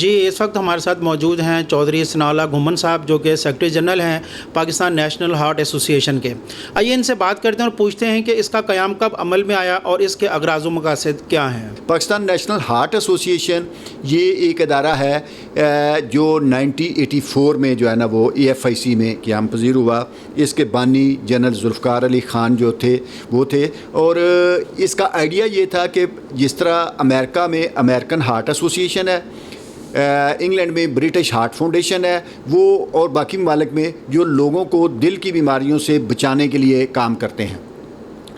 جی اس وقت ہمارے ساتھ موجود ہیں چودھری ثناءاللہ گھمن صاحب جو کہ سیکرٹری جنرل ہیں پاکستان نیشنل ہارٹ ایسوسی ایشن کے. آئیے ان سے بات کرتے ہیں اور پوچھتے ہیں کہ اس کا قیام کب عمل میں آیا اور اس کے اغراض و مقاصد کیا ہیں. پاکستان نیشنل ہارٹ ایسوسی ایشن یہ ایک ادارہ ہے جو 1984 میں جو ہے نا وہ AFIC میں قیام پذیر ہوا. اس کے بانی جنرل ذوالفقار علی خان جو تھے وہ تھے، اور اس کا آئیڈیا یہ تھا کہ جس طرح امریکہ میں امریکن ہارٹ ایسوسی ایشن ہے، انگلینڈ میں برٹش ہارٹ فاؤنڈیشن ہے، وہ اور باقی ممالک میں جو لوگوں کو دل کی بیماریوں سے بچانے کے لیے کام کرتے ہیں.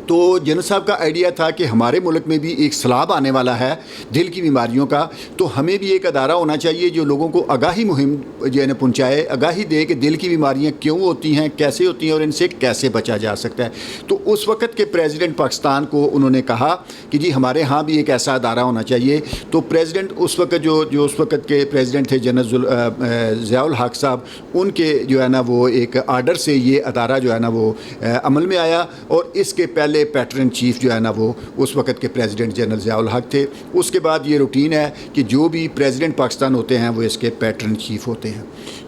تو جنرل صاحب کا آئیڈیا تھا کہ ہمارے ملک میں بھی ایک سیلاب آنے والا ہے دل کی بیماریوں کا، تو ہمیں بھی ایک ادارہ ہونا چاہیے جو لوگوں کو آگاہی مہم جو ہے نا پہنچائے، آگاہی دے کہ دل کی بیماریاں کیوں ہوتی ہیں، کیسے ہوتی ہیں اور ان سے کیسے بچا جا سکتا ہے. تو اس وقت کے پریزیڈنٹ پاکستان کو انہوں نے کہا کہ جی ہمارے ہاں بھی ایک ایسا ادارہ ہونا چاہیے. تو پریزیڈنٹ اس وقت جو اس وقت کے پریزیڈنٹ تھے جنرل ضیاء الحق صاحب، ان کے جو ہے نا وہ ایک آرڈر سے یہ ادارہ جو ہے نا وہ عمل میں آیا. اور اس کے پہلے پیٹرن چیف جو ہے نا وہ اس وقت کے پریزیڈنٹ جنرل ضیاء الحق تھے. اس کے بعد یہ روٹین ہے کہ جو بھی پریزیڈنٹ پاکستان ہوتے ہیں وہ اس کے پیٹرن چیف ہوتے ہیں.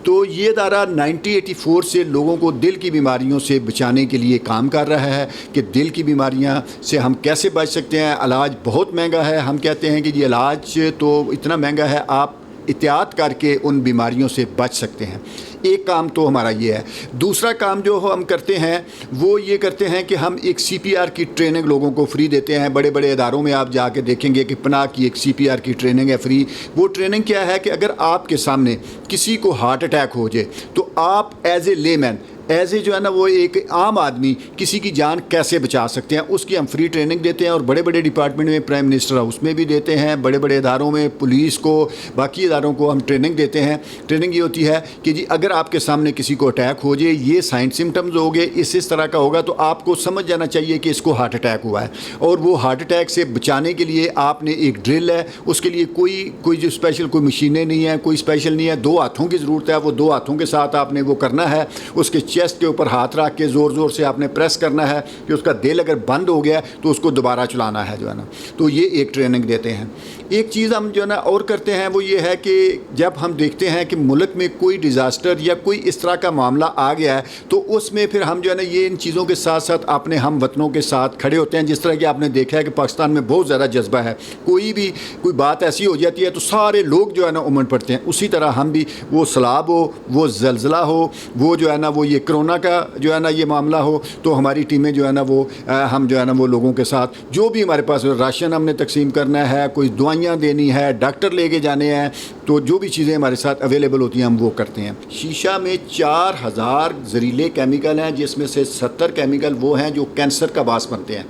تو یہ ادارہ 1984 سے لوگوں کو دل کی بیماریوں سے بچانے کے لیے کام کر رہا ہے کہ دل کی بیماریاں سے ہم کیسے بچ سکتے ہیں. علاج بہت مہنگا ہے، ہم کہتے ہیں کہ یہ علاج تو اتنا مہنگا ہے، آپ احتیاط کر کے ان بیماریوں سے بچ سکتے ہیں. ایک کام تو ہمارا یہ ہے. دوسرا کام جو ہم کرتے ہیں وہ یہ کرتے ہیں کہ ہم ایک CPR کی ٹریننگ لوگوں کو فری دیتے ہیں. بڑے بڑے اداروں میں آپ جا کے دیکھیں گے کہ پناہ کی ایک CPR کی ٹریننگ ہے فری. وہ ٹریننگ کیا ہے کہ اگر آپ کے سامنے کسی کو ہارٹ اٹیک ہو جائے تو آپ ایز اے لے مین، ایز اے جو ہے نا وہ ایک عام آدمی کسی کی جان کیسے بچا سکتے ہیں، اس کی ہم فری ٹریننگ دیتے ہیں. اور بڑے بڑے ڈپارٹمنٹ میں، پرائم منسٹر ہاؤس میں بھی دیتے ہیں، بڑے بڑے اداروں میں، پولیس کو، باقی اداروں کو ہم ٹریننگ دیتے ہیں. ٹریننگ یہ ہوتی ہے کہ جی اگر آپ کے سامنے کسی کو اٹیک ہو جائے، یہ سائن سمٹمز ہو گئے، اس طرح کا ہوگا، تو آپ کو سمجھ جانا چاہیے کہ اس کو ہارٹ اٹیک ہوا ہے. اور وہ ہارٹ اٹیک سے بچانے کے لیے آپ نے ایک ڈرل ہے، اس کے لیے کوئی جو اسپیشل کوئی مشینیں نہیں ہیں، کوئی اسپیشل نہیں ہے. 2 ہاتھوں کی ضرورت ہے، وہ 2 ہاتھوں کے ساتھ آپ نے وہ کرنا ہے. اس کے چیسٹ کے اوپر ہاتھ رکھ کے زور زور سے آپ نے پریس کرنا ہے کہ اس کا دل اگر بند ہو گیا تو اس کو دوبارہ چلانا ہے جو ہے نا. تو یہ ایک ٹریننگ دیتے ہیں. ایک چیز ہم جو ہے نا اور کرتے ہیں وہ یہ ہے کہ جب ہم دیکھتے ہیں کہ ملک میں کوئی ڈیزاسٹر یا کوئی اس طرح کا معاملہ آ گیا ہے تو اس میں پھر ہم جو ہے نا یہ ان چیزوں کے ساتھ ساتھ اپنے ہم وطنوں کے ساتھ کھڑے ہوتے ہیں. جس طرح کہ آپ نے دیکھا ہے کہ پاکستان میں بہت زیادہ جذبہ ہے، کوئی بات ایسی ہو جاتی ہے تو سارے لوگ جو ہے نا امنڈ پڑتے ہیں. اسی طرح ہم بھی، وہ سیلاب ہو، وہ زلزلہ ہو، وہ جو ہے نا وہ یہ کرونا کا جو ہے نا یہ معاملہ ہو، تو ہماری ٹیمیں جو ہے نا وہ ہم جو ہے نا وہ لوگوں کے ساتھ جو بھی ہمارے پاس راشن ہم نے تقسیم کرنا ہے، کوئی دوائیاں دینی ہے، ڈاکٹر لے کے جانے ہیں، تو جو بھی چیزیں ہمارے ساتھ اویلیبل ہوتی ہیں ہم وہ کرتے ہیں. شیشہ میں 4000 زہریلے کیمیکل ہیں، جس میں سے 70 کیمیکل وہ ہیں جو کینسر کا باعث بنتے ہیں.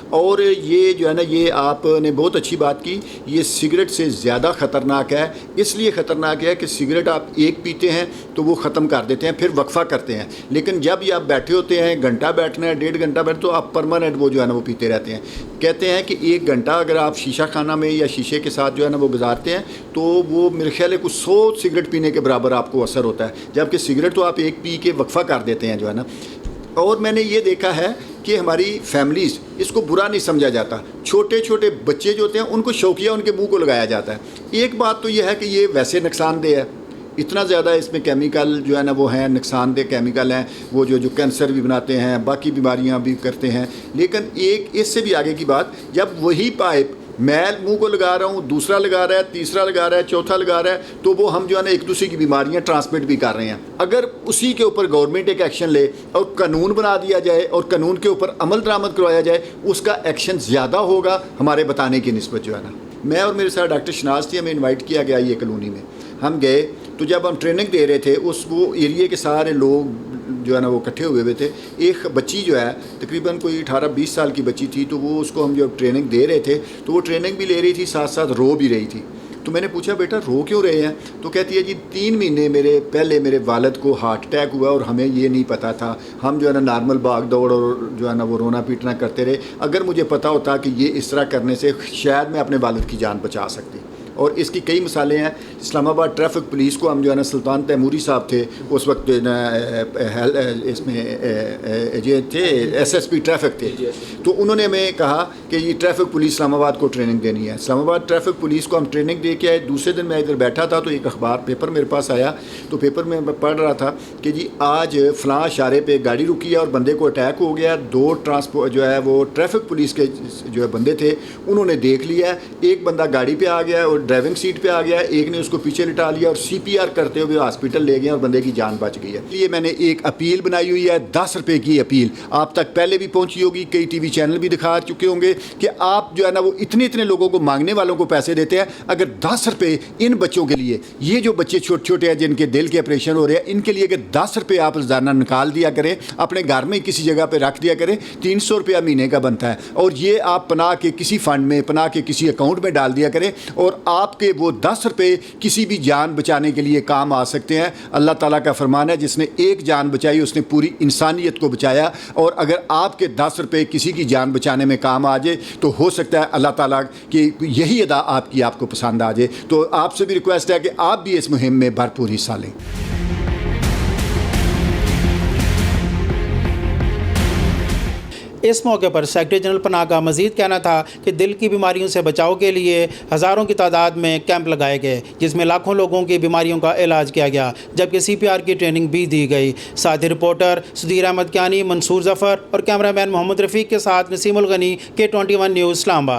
اور یہ جو ہے نا یہ آپ نے بہت اچھی بات کی، یہ سگریٹ سے زیادہ خطرناک ہے. اس لیے خطرناک ہے کہ سگریٹ آپ ایک پیتے ہیں تو وہ ختم کر دیتے ہیں، پھر وقفہ کرتے ہیں. لیکن جب یہ آپ بیٹھے ہوتے ہیں، گھنٹہ بیٹھنا ہے، 1.5 گھنٹہ بیٹھ، تو آپ پرماننٹ وہ جو ہے نا وہ پیتے رہتے ہیں. کہتے ہیں کہ 1 گھنٹہ اگر آپ شیشہ خانہ میں یا شیشے کے ساتھ جو ہے نا وہ گزارتے ہیں تو وہ میرے خیال ہے کچھ 100 سگریٹ پینے کے برابر آپ کو اثر ہوتا ہے. جبکہ سگریٹ تو آپ ایک پی کے وقفہ کر دیتے ہیں جو ہے نا. اور میں نے یہ دیکھا ہے کہ ہماری فیملیز اس کو برا نہیں سمجھا جاتا. چھوٹے چھوٹے بچے جو ہوتے ہیں ان کو شوقیہ ان کے منہ کو لگایا جاتا ہے. ایک بات تو یہ ہے کہ یہ ویسے نقصان دہ ہے، اتنا زیادہ اس میں کیمیکل جو ہے نا وہ ہیں، نقصان دہ کیمیکل ہیں، وہ جو کینسر بھی بناتے ہیں، باقی بیماریاں بھی کرتے ہیں. لیکن ایک اس سے بھی آگے کی بات، جب وہی پائپ میں منہ کو لگا رہا ہوں، دوسرا لگا رہا ہے، تیسرا لگا رہا ہے، چوتھا لگا رہا ہے، تو وہ ہم جو ہے نا ایک دوسرے کی بیماریاں ٹرانسمٹ بھی کر رہے ہیں. اگر اسی کے اوپر گورنمنٹ ایک ایکشن لے اور قانون بنا دیا جائے اور قانون کے اوپر عمل درآمد کروایا جائے، اس کا ایکشن زیادہ ہوگا ہمارے بتانے کی نسبت جو ہے نا. میں اور میرے ساتھ ڈاکٹر شناز تھی، ہمیں انوائٹ کیا گیا یہ کالونی میں. ہم گئے تو جب ہم ٹریننگ دے رہے تھے، وہ ایریے کے سارے لوگ جو ہے نا وہ اکٹھے ہوئے تھے. ایک بچی جو ہے تقریباً کوئی 18-20 سال کی بچی تھی، تو وہ اس کو ہم جب ٹریننگ دے رہے تھے تو وہ ٹریننگ بھی لے رہی تھی، ساتھ ساتھ رو بھی رہی تھی. تو میں نے پوچھا بیٹا رو کیوں رہے ہیں؟ تو کہتی ہے جی 3 مہینے پہلے میرے والد کو ہارٹ اٹیک ہوا اور ہمیں یہ نہیں پتہ تھا. ہم جو ہے نا نارمل بھاگ دوڑ اور جو ہے نا وہ رونا پیٹنا کرتے رہے. اگر مجھے پتہ ہوتا کہ یہ اس طرح کرنے سے شاید میں اپنے والد کی جان بچا سکتی. اور اس کی کئی مثالیں ہیں. اسلام آباد ٹریفک پولیس کو ہم جو ہے نا سلطان تیموری صاحب تھے اس وقت اس میں جو تھے SSP ٹریفک تھے, تو انہوں نے ہمیں کہا کہ یہ ٹریفک پولیس اسلام آباد کو ٹریننگ دینی ہے. اسلام آباد ٹریفک پولیس کو ہم ٹریننگ دے کے آئے. دوسرے دن میں ادھر بیٹھا تھا تو ایک اخبار پیپر میرے پاس آیا, تو پیپر میں پڑھ رہا تھا کہ جی آج فلاں اشارے پہ گاڑی رکی ہے اور بندے کو اٹیک ہو گیا. 2 ٹرانسپورٹ جو ہے وہ ٹریفک پولیس کے جو ہے بندے تھے, انہوں نے دیکھ لیا, ایک بندہ گاڑی پہ آ گیا اور ڈرائیونگ سیٹ پہ آ گیا, ایک نے اس کو پیچھے لٹا لیا اور CPR کرتے ہوئے ہاسپٹل لے گئے اور بندے کی جان بچ گئی ہے. یہ میں نے ایک اپیل بنائی ہوئی ہے, 10 روپے کی اپیل, آپ تک پہلے بھی پہنچی ہوگی, کئی ٹی وی چینل بھی دکھا چکے ہوں گے کہ آپ جو ہے نا وہ اتنے لوگوں کو, مانگنے والوں کو پیسے دیتے ہیں. اگر 10 روپے ان بچوں کے لیے, یہ جو بچے چھوٹے چھوٹے ہیں جن کے دل کے آپریشن ہو رہے ہیں, ان کے لیے اگر 10 روپے آپ روزانہ نکال دیا کریں, اپنے گھر میں کسی جگہ پہ رکھ دیا کریں, 300 روپیہ مہینے کا بنتا ہے, اور یہ آپ پناہ کے کسی فنڈ میں, پناہ کے کسی اکاؤنٹ میں ڈال دیا کریں, اور آپ کے وہ 10 روپے کسی بھی جان بچانے کے لیے کام آ سکتے ہیں. اللہ تعالیٰ کا فرمان ہے جس نے ایک جان بچائی اس نے پوری انسانیت کو بچایا, اور اگر آپ کے 10 روپے کسی کی جان بچانے میں کام آ جائے تو ہو سکتا ہے اللہ تعالیٰ کی یہی ادا آپ کو پسند آ جائے. تو آپ سے بھی ریکویسٹ ہے کہ آپ بھی اس مہم میں بھرپور حصہ لیں. اس موقع پر سیکرٹری جنرل پناہ کا مزید کہنا تھا کہ دل کی بیماریوں سے بچاؤ کے لیے ہزاروں کی تعداد میں کیمپ لگائے گئے جس میں لاکھوں لوگوں کی بیماریوں کا علاج کیا گیا, جبکہ CPR کی ٹریننگ بھی دی گئی. ساتھی رپورٹر سدیر احمد کیانی, منصور ظفر اور کیمرہ مین محمد رفیق کے ساتھ نسیم الغنی, K21 نیوز اسلام آباد.